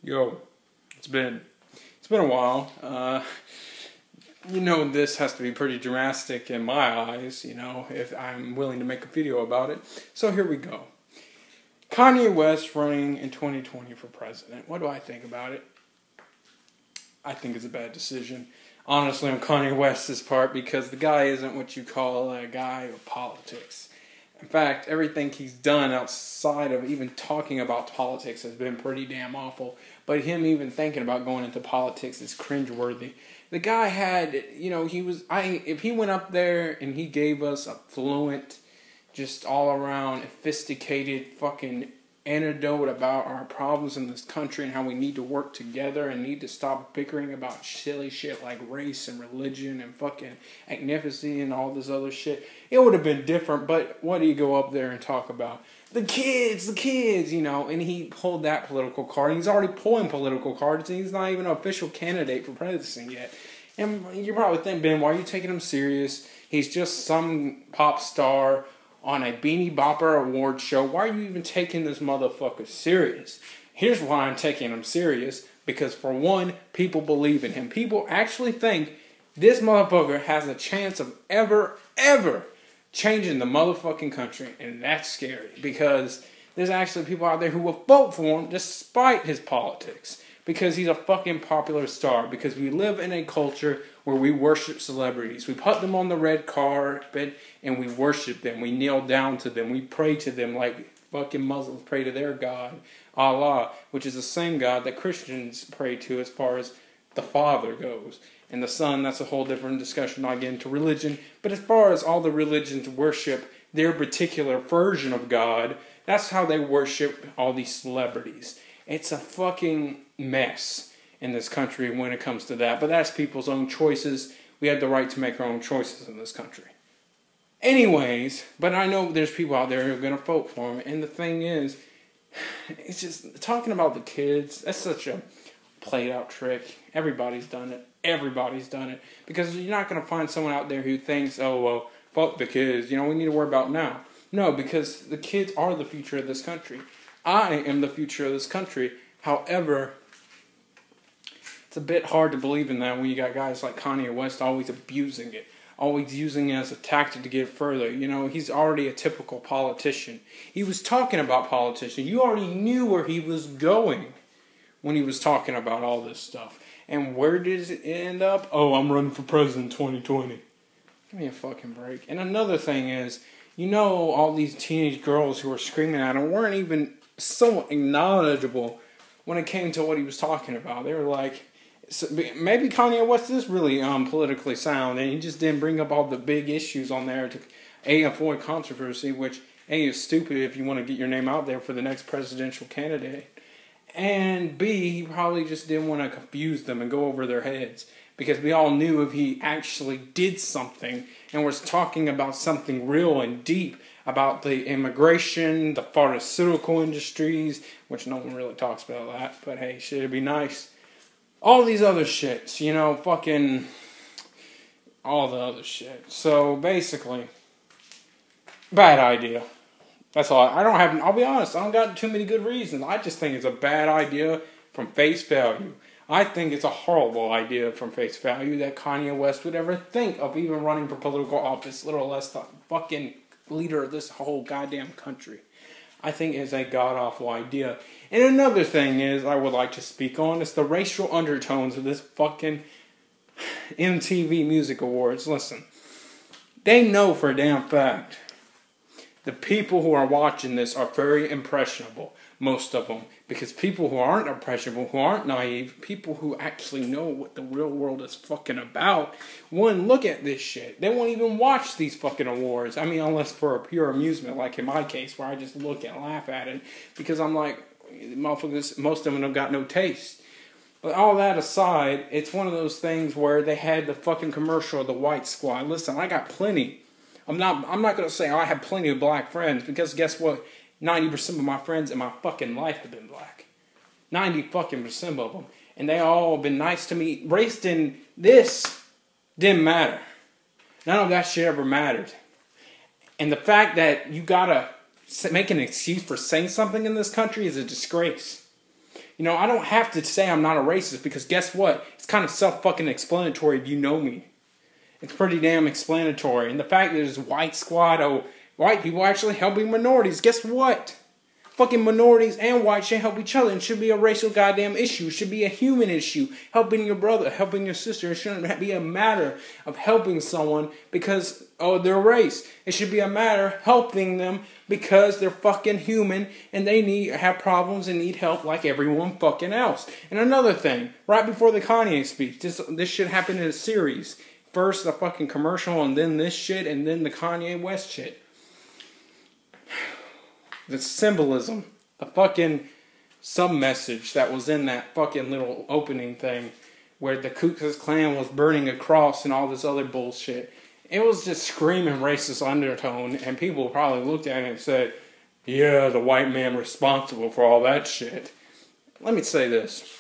Yo, it's been a while. This has to be pretty drastic in my eyes, if I'm willing to make a video about it. So here we go. Kanya West running in 2020 for president. What do I think about it? I think it's a bad decision. Honestly, on Kanye West's part, because the guy isn't what you call a guy of politics. In fact, everything he's done outside of even talking about politics has been pretty damn awful. But him even thinking about going into politics is cringeworthy. The guy had, if he went up there and he gave us a fluent, just all around sophisticated fucking anecdote about our problems in this country and how we need to work together and need to stop bickering about silly shit like race and religion and fucking ethnicity and all this other shit, it would have been different. But what do you go up there and talk about? The kids, and he pulled that political card. He's already pulling political cards, and he's not even an official candidate for president yet. And you probably think, Ben, why are you taking him serious? He's just some pop star on a Beanie Bopper award show. Why are you even taking this motherfucker serious? Here's why I'm taking him serious. Because for one, people believe in him. People actually think this motherfucker has a chance of ever changing the motherfucking country. And that's scary. Because there's actually people out there who will vote for him despite his politics. Because he's a fucking popular star. Because we live in a culture where we worship celebrities. We put them on the red carpet and we worship them. We kneel down to them. We pray to them like fucking Muslims pray to their God, Allah, which is the same God that Christians pray to as far as the Father goes. And the Son, that's a whole different discussion. Not get into religion. But as far as all the religions worship their particular version of God, that's how they worship all these celebrities. It's a fucking mess in this country when it comes to that. But that's people's own choices. We have the right to make our own choices in this country. Anyways, but I know there's people out there who are going to vote for him. And the thing is, it's just talking about the kids. That's such a played out trick. Everybody's done it. Because you're not going to find someone out there who thinks, oh, well, fuck the kids. We need to worry about now. No, because the kids are the future of this country. I am the future of this country. However, it's a bit hard to believe in that when you got guys like Kanye West always abusing it. Always using it as a tactic to get further. He's already a typical politician. He was talking about politicians. You already knew where he was going when he was talking about all this stuff. And where did it end up? Oh, I'm running for president 2020. Give me a fucking break. And another thing is, all these teenage girls who were screaming at him weren't even somewhat knowledgeable when it came to what he was talking about. They were like, so maybe Kanye West is really politically sound, and he just didn't bring up all the big issues on there to avoid controversy, which is stupid if you want to get your name out there for the next presidential candidate. And B, he probably just didn't want to confuse them and go over their heads. Because we all knew if he actually did something and was talking about something real and deep about the immigration, the pharmaceutical industries, which no one really talks about that, but hey, shit, it'd be nice. All these other shits, fucking all the other shit. So basically, bad idea. That's all. I'll be honest, I don't got too many good reasons. I just think it's a bad idea from face value. I think it's a horrible idea from face value that Kanye West would ever think of even running for political office, let alone the fucking leader of this whole goddamn country. I think it's a god-awful idea. And another thing is I would like to speak on is the racial undertones of this fucking MTV Music Awards. Listen, they know for a damn fact the people who are watching this are very impressionable, most of them. Because people who aren't impressionable, who aren't naive, people who actually know what the real world is fucking about, wouldn't look at this shit. They won't even watch these fucking awards. I mean, unless for a pure amusement, like in my case, where I just look and laugh at it. Because I'm like, motherfuckers, most of them have got no taste. But all that aside, it's one of those things where they had the fucking commercial of the White Squad. Listen, I got plenty. I'm not going to say I have plenty of black friends, because guess what? 90% of my friends in my fucking life have been black. 90% of them. And they all have been nice to me. Race didn't matter. None of that shit ever mattered. And the fact that you gotta make an excuse for saying something in this country is a disgrace. You know, I don't have to say I'm not a racist because guess what? It's kind of self-fucking-explanatory if you know me. It's pretty damn explanatory. And the fact that there's white squad of white people actually helping minorities, guess what? Fucking minorities and whites should help each other. It should be a racial goddamn issue. It should be a human issue. Helping your brother, helping your sister. It shouldn't be a matter of helping someone because of their race. It should be a matter of helping them because they're fucking human and they have problems and need help like everyone fucking else. And another thing, right before the Kanye speech, this shit happened in a series. First the fucking commercial and then this shit and then the Kanye West shit. The symbolism, the fucking sub-message that was in that fucking little opening thing where the Ku Klux Klan was burning a cross and all this other bullshit. It was just screaming racist undertone, and people probably looked at it and said, yeah, the white man responsible for all that shit. Let me say this,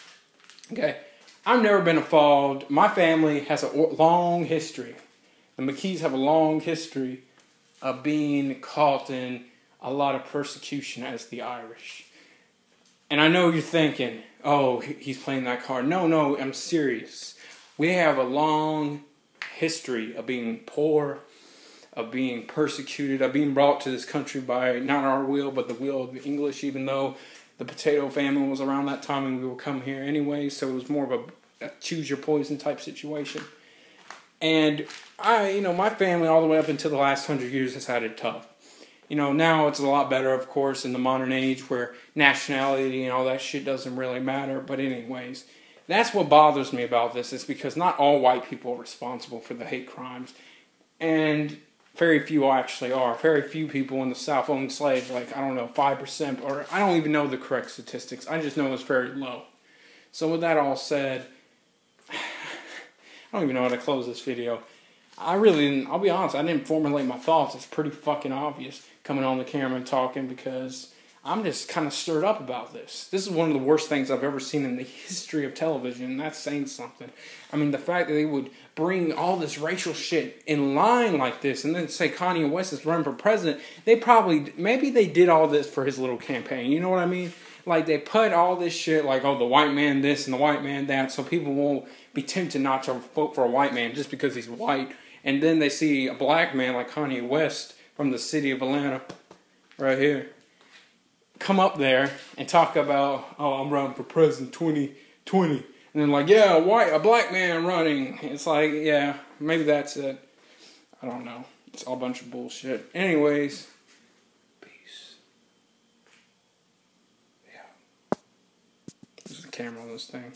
okay? I've never been involved. My family has a long history. The McKees have a long history of being caught in a lot of persecution as the Irish. And I know you're thinking, oh, he's playing that card. No, I'm serious. We have a long history of being poor, of being persecuted, of being brought to this country by not our will, but the will of the English, even though the potato famine was around that time and we were coming here anyway, so it was more of a choose your poison type situation. And my family all the way up until the last 100 years has had it tough. You know, now it's a lot better, of course, in the modern age where nationality and all that shit doesn't really matter. But anyways, that's what bothers me about this is because not all white people are responsible for the hate crimes. And very few actually are. Very few people in the South owned slaves, like, 5%, or I don't even know the correct statistics. I just know it's very low. So with that all said, I don't even know how to close this video. I'll be honest, I didn't formulate my thoughts. It's pretty fucking obvious coming on the camera and talking because I'm just kind of stirred up about this. This is one of the worst things I've ever seen in the history of television, and that's saying something. I mean, the fact that they would bring all this racial shit in line like this and then say Kanye West is running for president, maybe they did all this for his little campaign, you know what I mean? Like, they put all this shit like, oh, the white man this and the white man that, so people won't be tempted not to vote for a white man just because he's white. And then they see a black man like Kanye West from the city of Atlanta, right here, come up there and talk about, oh, I'm running for president 2020. And then like, yeah, a black man running. It's like, yeah, maybe that's it. I don't know. It's all a bunch of bullshit. Anyways, peace. Yeah. There's a camera on this thing.